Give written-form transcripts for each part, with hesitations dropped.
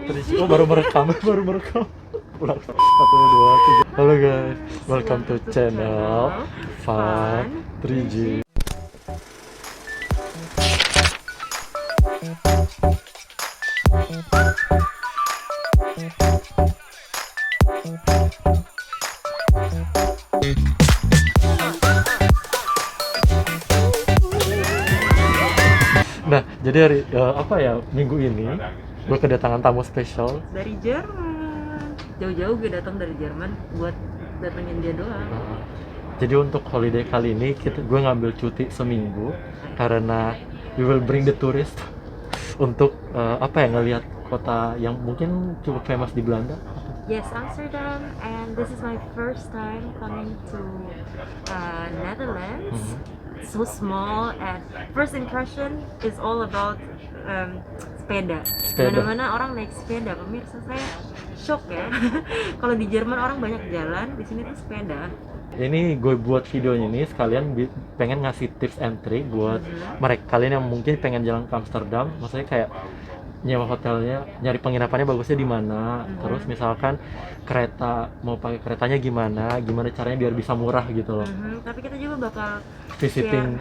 Oh, baru merekam, baru merekam. Ulang 1, 2, 3. Halo guys, welcome to channel Fun 3G. Nah, jadi hari apa ya, minggu ini gue kedatangan tamu spesial. Dari Jerman. Jauh-jauh gue datang dari Jerman buat datengin dia doang. Jadi untuk holiday kali ini gue ngambil cuti seminggu karena we will bring the tourist untuk apa ya, ngelihat kota yang mungkin cukup famous di Belanda. Yes, Amsterdam, and this is my first time coming to Netherlands. So small, and first impression is all about sepeda. Mana-mana orang naik sepeda, pemirsa, saya shock ya. Kalau di Jerman orang banyak jalan, di sini tuh sepeda. Ini gue buat videonya ini sekalian pengen ngasih tips and trick buat mereka kalian yang mungkin pengen jalan ke Amsterdam, maksudnya kayak nyewa hotelnya, nyari penginapannya bagusnya di mana, terus misalkan kereta, mau pakai keretanya gimana caranya biar bisa murah gitu loh. Tapi kita juga bakal Visiting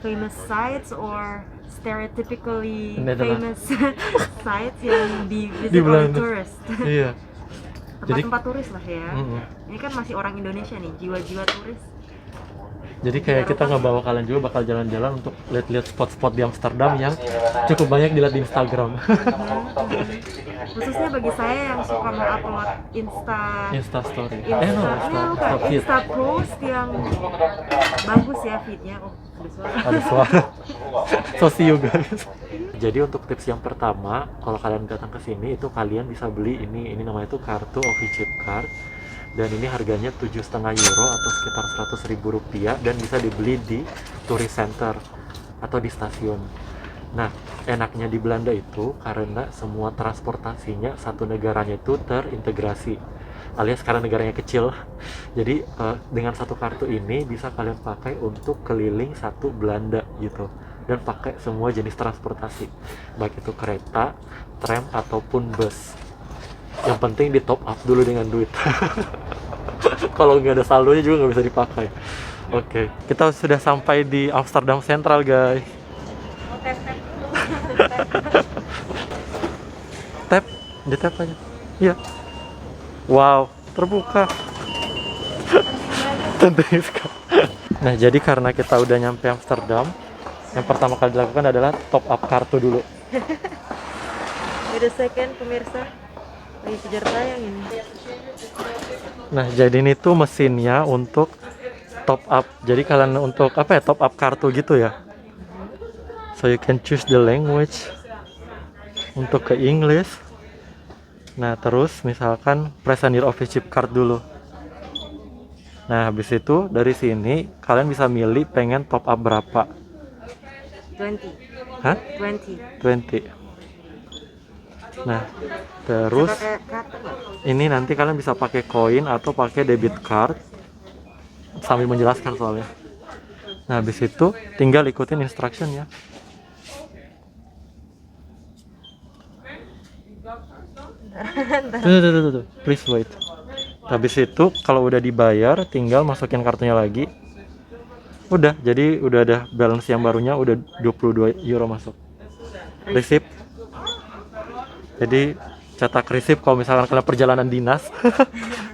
famous sites or stereotypically Netherlands. famous sites yang di Di visit oleh Belanda. tourist. Iya. Tempat-tempat turis lah ya. Ini kan masih orang Indonesia nih, jiwa-jiwa turis. Jadi kayak kita ngebawa kalian juga bakal jalan-jalan untuk lihat-lihat spot-spot di Amsterdam yang cukup banyak dilihat di Instagram. Khususnya bagi saya yang suka mengupload Insta story. Insta post yang bagus ya feednya. Oh, Ada suara. So see you guys. Jadi untuk tips yang pertama, kalau kalian datang ke sini itu kalian bisa beli ini namanya itu kartu OVChip card. Dan ini harganya 7,5 euro atau sekitar 100.000 rupiah dan bisa dibeli di tourist center atau di stasiun. Nah, enaknya di Belanda itu karena semua transportasinya satu negaranya itu terintegrasi, alias karena negaranya kecil. Jadi dengan satu kartu ini bisa kalian pakai untuk keliling satu Belanda gitu, dan pakai semua jenis transportasi, baik itu kereta, tram ataupun bus. Yang penting di top up dulu dengan duit. Kalau nggak ada saldonya juga nggak bisa dipakai. Oke, kita sudah sampai di Amsterdam Central guys. Tap, di tap aja. Iya. Wow, terbuka. Tentunya sekali. Nah, jadi karena kita udah nyampe Amsterdam, yang pertama kali dilakukan adalah top up kartu dulu. Wait a second, pemirsa. Lagi kejar tayang ini. Nah, jadi ini tuh mesinnya untuk top up. Jadi kalian untuk apa ya, top up kartu gitu ya. So you can choose the language untuk ke English. Nah, terus misalkan present your OVChip card dulu. Nah, habis itu dari sini kalian bisa milih pengen top up berapa. 20. Hah? 20. 20. Nah, terus ini nanti kalian bisa pakai koin atau pakai debit card sambil menjelaskan soalnya. Nah, habis itu tinggal ikutin instruction ya. Tuh. Please wait. Habis itu kalau udah dibayar tinggal masukin kartunya lagi. Udah, jadi udah ada balance yang barunya, udah 22 euro masuk. Receipt. Jadi cetak resip kalau misalkan kalian perjalanan dinas.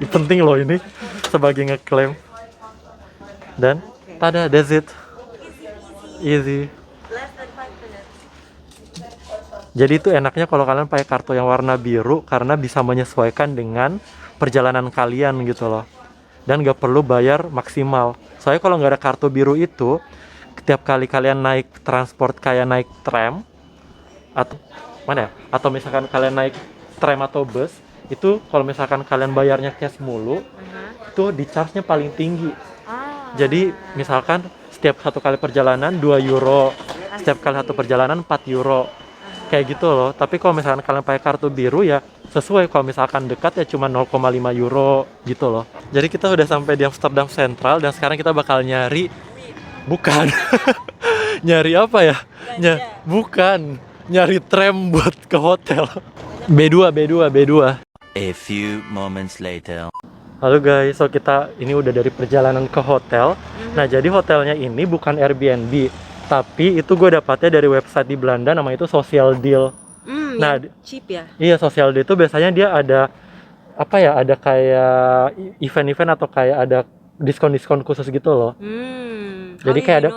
Ini penting loh ini sebagai ngeklaim. Dan tada, that's it. Easy. Jadi itu enaknya kalau kalian pakai kartu yang warna biru karena bisa menyesuaikan dengan perjalanan kalian gitu loh. Dan gak perlu bayar maksimal. Soalnya kalau nggak ada kartu biru itu, setiap kali kalian naik transport kayak naik tram atau mana ya? Atau misalkan kalian naik tram atau bus, itu kalau misalkan kalian bayarnya cash mulu, itu di charge-nya paling tinggi. Jadi misalkan setiap satu kali perjalanan 2 euro, setiap kali satu perjalanan 4 euro. Kayak gitu loh. Tapi kalau misalkan kalian pakai kartu biru ya sesuai, kalau misalkan dekat ya cuma 0,5 euro gitu loh. Jadi kita udah sampai di Amsterdam Central dan sekarang kita bakal nyari, bukan. Nyari apa ya? Bukan. nyari tram buat ke hotel. B2. A few moments later. Halo guys, so kita ini udah dari perjalanan ke hotel. Nah, jadi hotelnya ini bukan Airbnb, tapi itu gue dapatnya dari website di Belanda, namanya itu Social Deal. Nah, cheap ya. iya, Social Deal itu biasanya dia ada apa ya? Ada kayak event-event atau kayak ada diskon-diskon khusus gitu loh. Jadi kayak ada,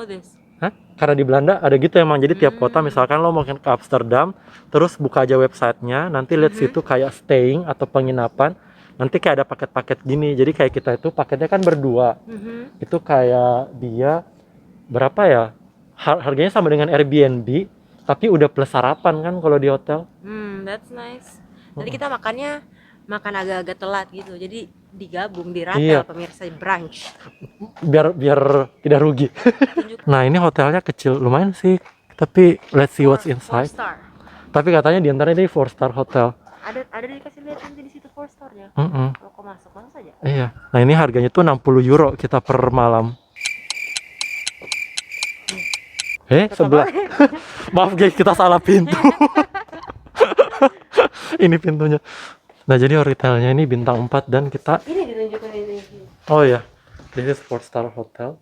hah? Karena di Belanda ada gitu emang. Jadi tiap kota, misalkan lo mau ke Amsterdam, terus buka aja websitenya, nanti lihat situ kayak staying atau penginapan. Nanti kayak ada paket-paket gini. Jadi kayak kita itu paketnya kan berdua. Itu kayak dia berapa ya? Harganya sama dengan Airbnb, tapi udah plus sarapan kan kalau di hotel. That's nice. Jadi kita makan agak-agak telat gitu. Jadi digabung di rata Iya. pemirsa brunch. Biar tidak rugi. Nah, ini hotelnya kecil lumayan sih. Tapi let's see what's inside. 4 star. Tapi katanya di antaranya ini 4 star hotel. Ada dikasih lihat nanti di situ 4 star ya. Kalau kau masuk saja. Iya. Nah, ini harganya tuh 60 euro kita per malam. Sebelah. Maaf guys, kita salah pintu. Ini pintunya. Nah, jadi hotelnya ini bintang 4 dan kita Ini ditunjukkan ini. oh ya, this is 4 star hotel.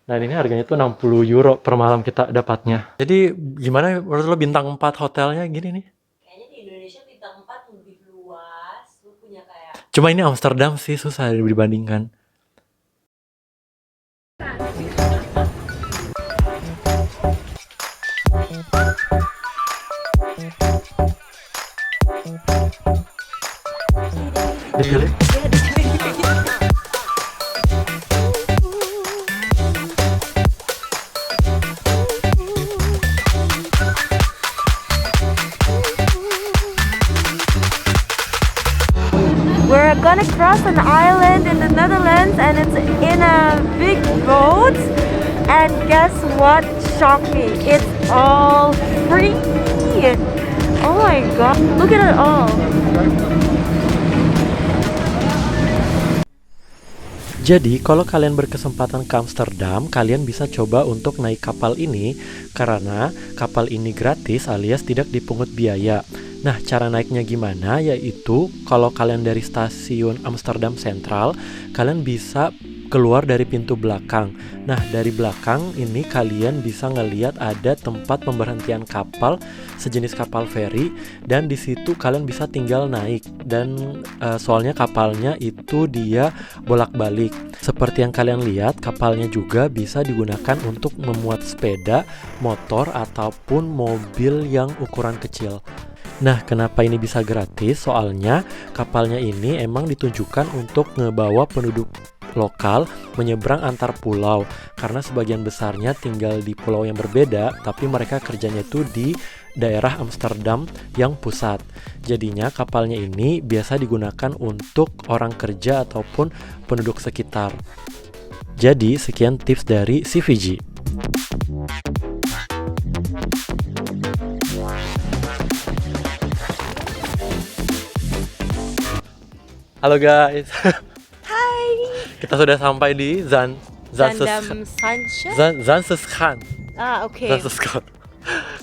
Nah, ini harganya tuh 60 euro per malam kita dapatnya. Jadi gimana menurut lo bintang 4 hotelnya gini nih? Kayaknya di Indonesia bintang 4 lebih luas. Lu punya kayak Cuma ini Amsterdam sih susah dibandingkan. Dikali. We're gonna cross an island in the Netherlands and it's in a big boat. And guess what shocked me? It's all free. Oh my god, look at it all. Jadi, kalau kalian berkesempatan ke Amsterdam, kalian bisa coba untuk naik kapal ini karena kapal ini gratis alias tidak dipungut biaya. Nah, cara naiknya gimana? Yaitu, kalau kalian dari stasiun Amsterdam Central, kalian bisa keluar dari pintu belakang. Nah, dari belakang ini kalian bisa ngelihat ada tempat pemberhentian kapal sejenis kapal feri dan di situ kalian bisa tinggal naik dan soalnya kapalnya itu dia bolak-balik. Seperti yang kalian lihat, kapalnya juga bisa digunakan untuk memuat sepeda, motor ataupun mobil yang ukuran kecil. Nah, kenapa ini bisa gratis? Soalnya kapalnya ini emang ditunjukkan untuk ngebawa penduduk lokal menyeberang antar pulau karena sebagian besarnya tinggal di pulau yang berbeda tapi mereka kerjanya itu di daerah Amsterdam yang pusat. Jadinya kapalnya ini biasa digunakan untuk orang kerja ataupun penduduk sekitar. Jadi sekian tips dari CVG. Halo guys. Kita sudah sampai di Zaandam Sunshine. Zandschan. Oke. Zandschan.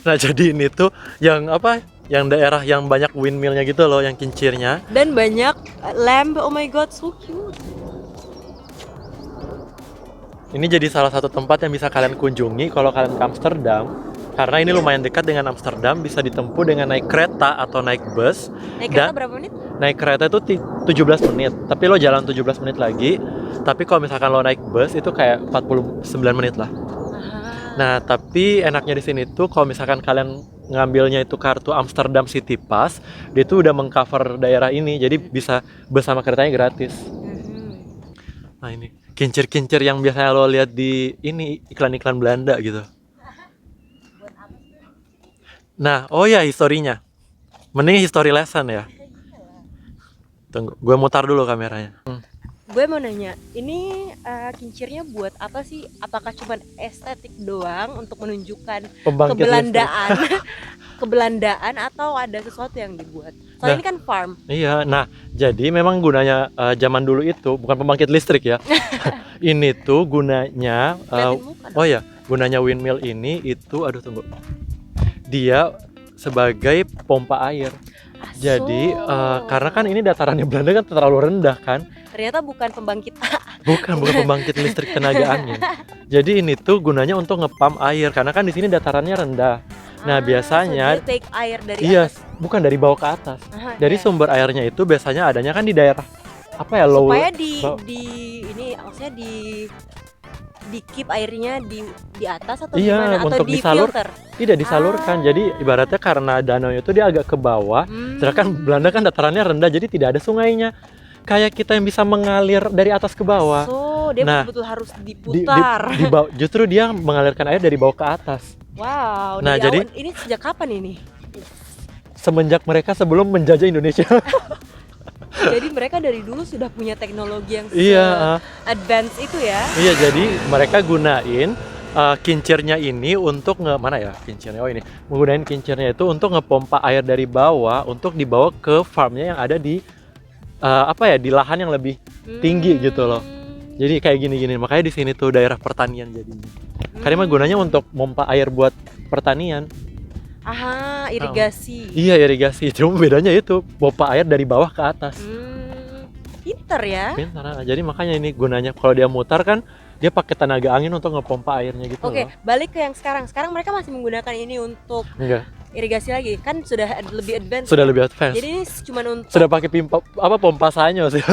Nah, jadi ini tuh yang apa? Yang daerah yang banyak windmillnya gitu loh, yang kincirnya. Dan banyak lamp. Oh my god, so cute. Ini jadi salah satu tempat yang bisa kalian kunjungi kalau kalian ke Amsterdam. Karena ini lumayan dekat dengan Amsterdam, bisa ditempuh dengan naik kereta atau naik bus. Naik kereta berapa menit? Naik kereta itu 17 menit, tapi lo jalan 17 menit lagi. Tapi kalau misalkan lo naik bus itu kayak 49 menit lah. Nah, tapi enaknya di sini tuh kalau misalkan kalian ngambilnya itu kartu Amsterdam City Pass, dia tuh udah mengcover daerah ini, jadi bisa bus sama keretanya gratis. Nah, ini kincir-kincir yang biasanya lo lihat di ini iklan-iklan Belanda gitu. Nah, oh ya historinya. Mending history lesson ya. Tunggu, gue mutar dulu kameranya. Gue mau nanya, ini kincirnya buat apa sih? Apakah cuma estetik doang untuk menunjukkan Pembangkit kebelandaan, kebelandaan atau ada sesuatu yang dibuat? Soalnya Nah, ini kan farm. Iya, nah jadi memang gunanya zaman dulu itu bukan pembangkit listrik ya. Ini tuh gunanya, Liatin muka dong. oh ya, gunanya windmill ini itu, aduh tunggu. Dia sebagai pompa air. Jadi karena kan ini datarannya Belanda kan terlalu rendah kan. ternyata bukan pembangkit Bukan pembangkit listrik tenaga angin. Jadi ini tuh gunanya untuk ngepam air karena kan di sini datarannya rendah. Nah, biasanya so dia take air dari iya, atas. bukan dari bawah ke atas. Aha, Dari iya. sumber airnya itu biasanya adanya kan di daerah apa ya, low. Supaya low- ini maksudnya di keep airnya di atas atau Iya, gimana atau untuk di disalur. filter. Tidak disalurkan. Jadi ibaratnya karena danau itu dia agak ke bawah. Sedangkan Belanda kan datarannya rendah jadi tidak ada sungainya. Kayak kita yang bisa mengalir dari atas ke bawah. So dia Nah, betul-betul harus Di- diputar. di bawah, justru dia mengalirkan air dari bawah ke atas. Wow. Nah, dari jadi- awal- ini sejak kapan ini? Semenjak mereka sebelum menjajah Indonesia. Jadi mereka dari dulu sudah punya teknologi yang Iya, advance itu ya. iya, jadi mereka gunain kincirnya ini untuk mana ya kincirnya? Oh ini, menggunakan kincirnya itu untuk ngepompa air dari bawah untuk dibawa ke farmnya yang ada di di lahan yang lebih tinggi gitu loh. Jadi kayak gini-gini, makanya di sini tuh daerah pertanian jadinya. Karena emang gunanya untuk pompa air buat pertanian. Aha, irigasi. Iya, irigasi. Cuma bedanya itu pompa air dari bawah ke atas. Pinter ya. Pintar. Jadi makanya ini gunanya kalau dia mutar kan dia pakai tenaga angin untuk ngepompa airnya gitu Oke, loh. balik ke yang sekarang. Sekarang mereka masih menggunakan ini untuk Enggak, irigasi lagi. Kan sudah lebih advance. sudah ya? lebih advance. Jadi ini cuma untuk Sudah pakai pompa sanyo sih.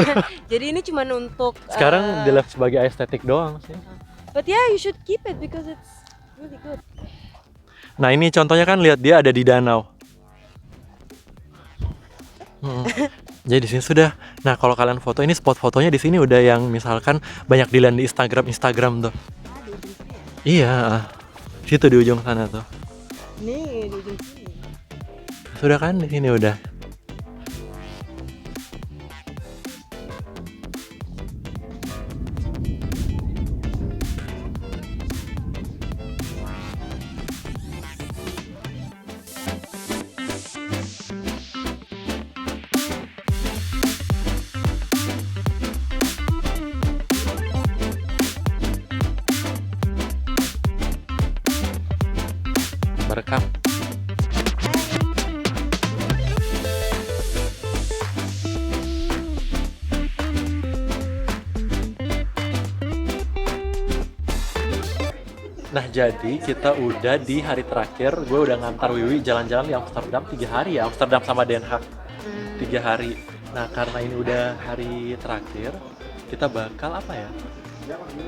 jadi ini cuma untuk Sekarang dilihat sebagai estetik doang sih. But yeah, you should keep it because it's really good. Nah, ini contohnya kan lihat dia ada di danau. Jadi di sini sudah. Nah, kalau kalian foto ini spot fotonya di sini udah yang misalkan banyak dilihat di Instagram tuh. Iya, situ di ujung sana tuh. Nih, di ujung sini. Sudah kan di sini udah. Merekam. Nah, jadi kita udah di hari terakhir. Gue udah ngantar Wiwi jalan-jalan di Amsterdam 3 hari ya. Amsterdam sama Den Haag 3 hari. Nah, karena ini udah hari terakhir, kita bakal apa ya?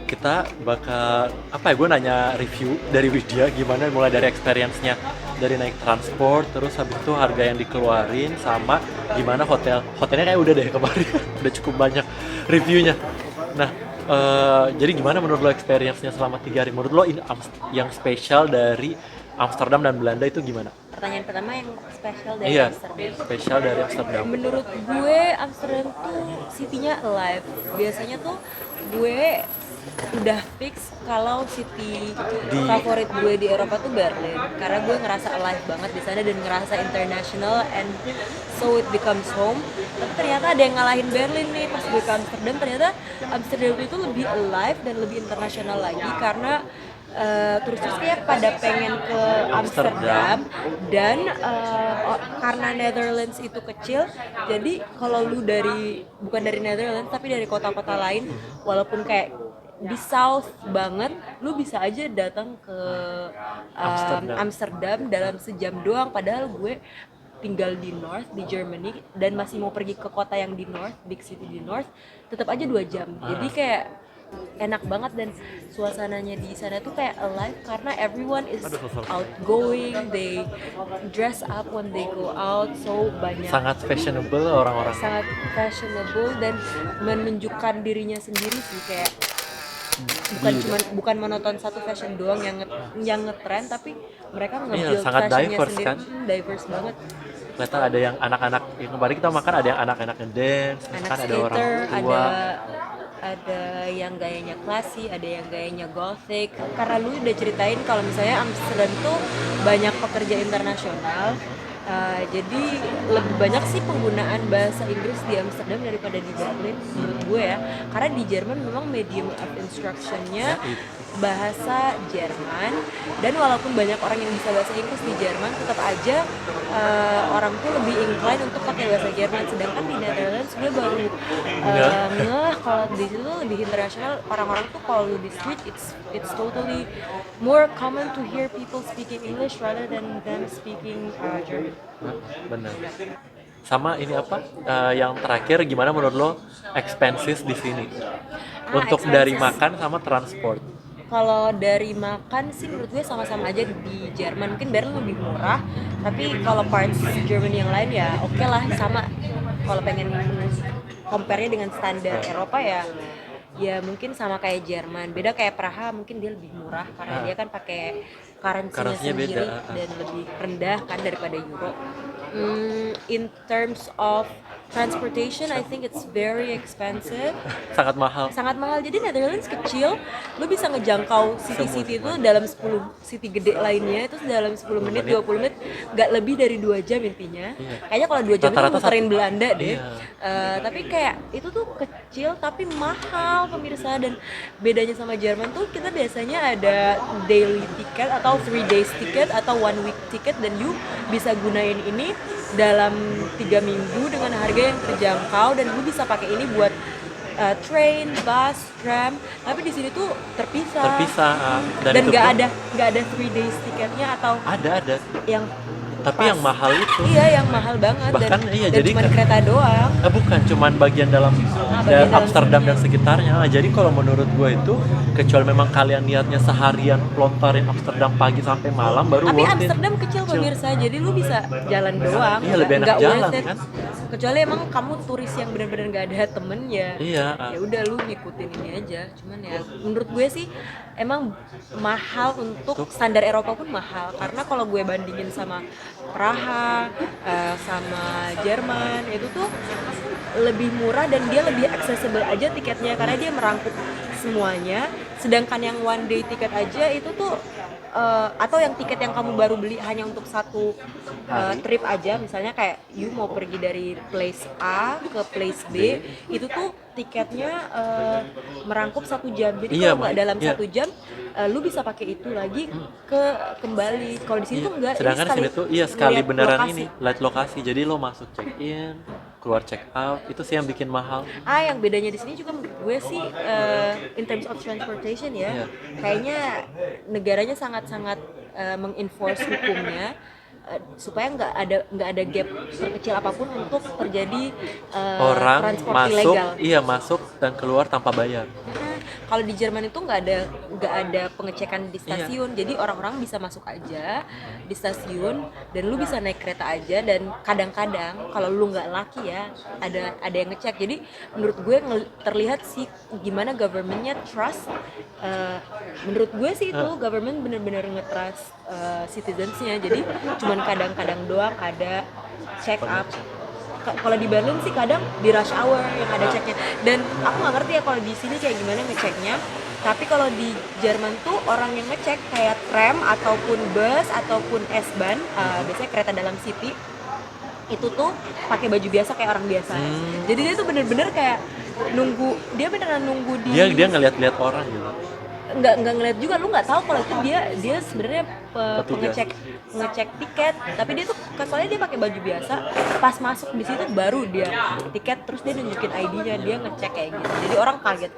Kita bakal gue nanya review dari Widya gimana mulai dari experience-nya, dari naik transport, terus habis itu harga yang dikeluarin, sama gimana hotelnya kayak udah deh kemarin. Udah cukup banyak reviewnya. Nah, jadi gimana menurut lo experience-nya selama 3 hari? Menurut lo yang spesial dari Amsterdam dan Belanda itu gimana? Pertanyaan pertama yang spesial dari Iya, Amsterdam. spesial dari Amsterdam. Menurut gue Amsterdam tuh city-nya alive. Biasanya tuh gue udah fix kalau city favorit gue di Eropa tuh Berlin, karena gue ngerasa alive banget di sana dan ngerasa international and so it becomes home. Tapi ternyata ada yang ngalahin Berlin nih pas gue ke Amsterdam. Ternyata Amsterdam itu lebih alive dan lebih internasional lagi karena turis-turis kayak pada pengen ke Amsterdam dan karena Netherlands itu kecil, jadi kalau lu bukan dari Netherlands tapi dari kota-kota lain, walaupun kayak di south banget, lu bisa aja datang ke Amsterdam dalam sejam doang. Padahal gue tinggal di north, di Germany, dan masih mau pergi ke kota yang di north, big city di north, tetap aja 2 jam. Jadi kayak enak banget dan suasananya di sana tuh kayak alive karena everyone is outgoing, they dress up when they go out, so banyak Sangat fashionable orang-orang. sangat fashionable dan menunjukkan dirinya sendiri sih, kayak bukan monoton satu fashion doang yang ngetren, tapi mereka nge-build sangat fashionnya diverse sendiri. kan? Diverse banget. Kelihatan ada yang anak-anak, yang kemarin kita makan ada yang anak-anak ngedance, Anak kan ada orang skater, tua. ada yang gayanya classy, ada yang gayanya gothic. Karena lu udah ceritain kalau misalnya Amsterdam tuh banyak pekerja internasional, Jadi lebih banyak sih penggunaan bahasa Inggris di Amsterdam daripada di Berlin menurut gue ya, karena di Jerman memang medium of instructionnya bahasa Jerman, dan walaupun banyak orang yang bisa bahasa Inggris di Jerman, tetap aja orang tuh lebih incline untuk pakai bahasa Jerman. Sedangkan di Netherlands gue baru ngeh kalau di situ lebih internasional, orang-orang tuh kalau lu di street it's totally more common to hear people speaking English rather than them speaking German. Benar. Sama ini apa? Yang terakhir, gimana menurut lo expenses di sini? Untuk dari Expenses. makan sama transport. Kalau dari makan sih menurut gue sama-sama aja di Jerman, mungkin Berlin lebih murah, tapi kalau parts Germany yang lain ya oke lah sama. Kalau pengen compare-nya dengan standar Eropa ya mungkin sama kayak Jerman. Beda kayak Praha, mungkin dia lebih murah karena dia kan pakai currency-nya Currency-nya beda, sendiri dan lebih rendah kan daripada euro. In terms of transportation, I think it's very expensive, Sangat mahal. sangat mahal. Jadi Netherlands kecil, lu bisa ngejangkau city-city itu dalam 10 city gede lainnya itu dalam 10 menit, 20 menit, nggak lebih dari 2 jam intinya. Kayaknya kalau 2 jam itu Rata-rata muterin satu- Belanda deh. Iya. Tapi kayak itu tuh kecil tapi mahal pemirsa, dan bedanya sama Jerman tuh kita biasanya ada daily ticket atau 3 days ticket atau 1 week ticket, dan you bisa gunain ini dalam 3 minggu dengan harga yang terjangkau, dan lu bisa pakai ini buat train, bus, tram. Tapi di sini tuh terpisah. Dan itu nggak pun ada 3 days tiketnya atau ada. yang Tapi pas. yang mahal itu. Iya, yang mahal banget. Bahkan iya, dan jadi cuma kan- kereta doang. Bukan cuman bagian dalam bagian dalam Amsterdam sini. dan sekitarnya. Jadi kalau menurut gue itu, kecuali memang kalian niatnya seharian pelontarin Amsterdam pagi sampai malam, baru Tapi worth it. Amsterdam kecil pemirsa, jadi lu bisa jalan doang. Iya, lebih enak nggak jalan, worth it. kan? Kecuali emang kamu turis yang benar-benar nggak ada temen ya. Iya. Ya udah lu ngikutin ini aja. Cuman ya menurut gue sih emang mahal untuk standar Eropa pun mahal, karena kalau gue bandingin sama Praha, sama Jerman itu tuh lebih murah dan dia lebih accessible aja tiketnya karena dia merangkup semuanya. Sedangkan yang one day tiket aja itu tuh atau yang tiket yang kamu baru beli hanya untuk satu trip aja, misalnya kayak you mau pergi dari place A ke place B, itu tuh tiketnya merangkup 1 jam. Jadi Iya, kalau nggak dalam iya. 1 jam lu bisa pakai itu lagi kembali. Kalau di sini Iya. tuh enggak. Sedangkan sini tuh sekali ngeliat beneran lokasi. ini light lokasi. Jadi lo masuk check in, keluar check out, itu sih yang bikin mahal. Yang bedanya di sini juga menurut gue sih in terms of transportation ya, Iya. kayaknya negaranya sangat-sangat mengenforce hukumnya supaya nggak ada gap terkecil apapun untuk terjadi Orang transport masuk, ilegal. masuk dan keluar tanpa bayar. Kalau di Jerman itu nggak ada pengecekan di stasiun, jadi orang-orang bisa masuk aja di stasiun dan lu bisa naik kereta aja, dan kadang-kadang kalau lu nggak laki ya ada yang ngecek. Jadi menurut gue terlihat sih gimana governmentnya trust. Menurut gue sih itu government bener-bener nge-trust citizensnya. Jadi cuman kadang-kadang doang ada check up. Kalau di Berlin sih kadang di rush hour yang ada ceknya, dan aku nggak ngerti ya kalau di sini kayak gimana ngeceknya. Tapi kalau di Jerman tuh orang yang ngecek kayak tram ataupun bus ataupun S-Bahn, biasanya kereta dalam city, itu tuh pakai baju biasa kayak orang biasa. Jadi dia tuh bener-bener kayak dia beneran nunggu di. Dia ngeliat-liat orang gitu. nggak ngeliat juga, lu nggak tahu kalau itu dia sebenarnya ngecek tiket, tapi dia tuh soalnya dia pakai baju biasa, pas masuk di situ baru dia tiket, terus dia nunjukin ID-nya, dia ngecek kayak gitu, jadi orang kaget.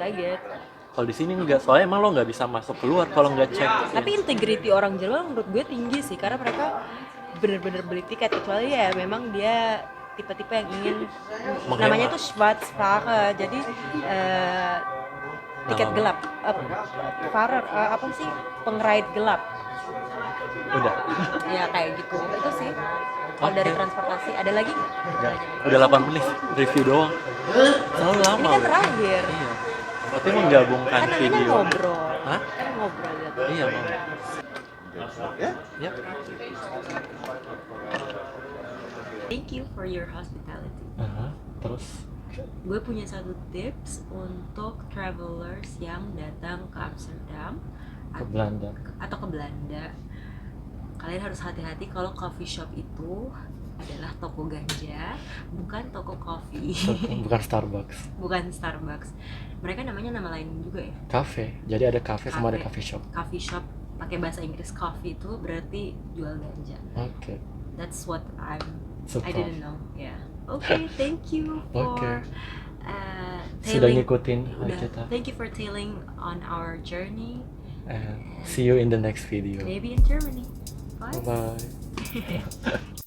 Kalau di sini enggak, soalnya emang lo nggak bisa masuk keluar kalau nggak cek. Tapi integrity orang Jerman menurut gue tinggi sih, karena mereka bener-bener beli tiket, kecuali ya memang dia tipe-tipe yang ingin namanya tuh Schwarzfahrer, jadi tiket gelap, Fahrer, apa sih, pengerait gelap. Udah. Ya kayak gitu, itu sih. Kalau dari transportasi ada lagi nggak? Enggak. Udah 8 menit review doang. Selalu lama. Ini kan udah. terakhir. Iya. Tapi menggabungkan Kan ini kan video. ngobrol. Hah? Kan ngobrol gitu. Iya, mau. Ya. Thank you for your hospitality. Terus Gue punya satu tips untuk travelers yang datang ke Amsterdam ke Belanda. atau ke Belanda. Kalian harus hati-hati kalau coffee shop itu adalah toko ganja, bukan toko kopi. Bukan Starbucks. Bukan Starbucks. Mereka namanya nama lain juga ya. Cafe. Jadi ada cafe sama ada Cafe. coffee shop. Coffee shop pakai bahasa Inggris coffee itu berarti jual ganja. Oke. That's what I Surprise. didn't know. Yeah. Okay, thank you for Oke. Sudah tailing. ngikutin Udah, kita. thank you for tailing on our journey. And see you in the next video. Maybe in Germany. Bye. Bye.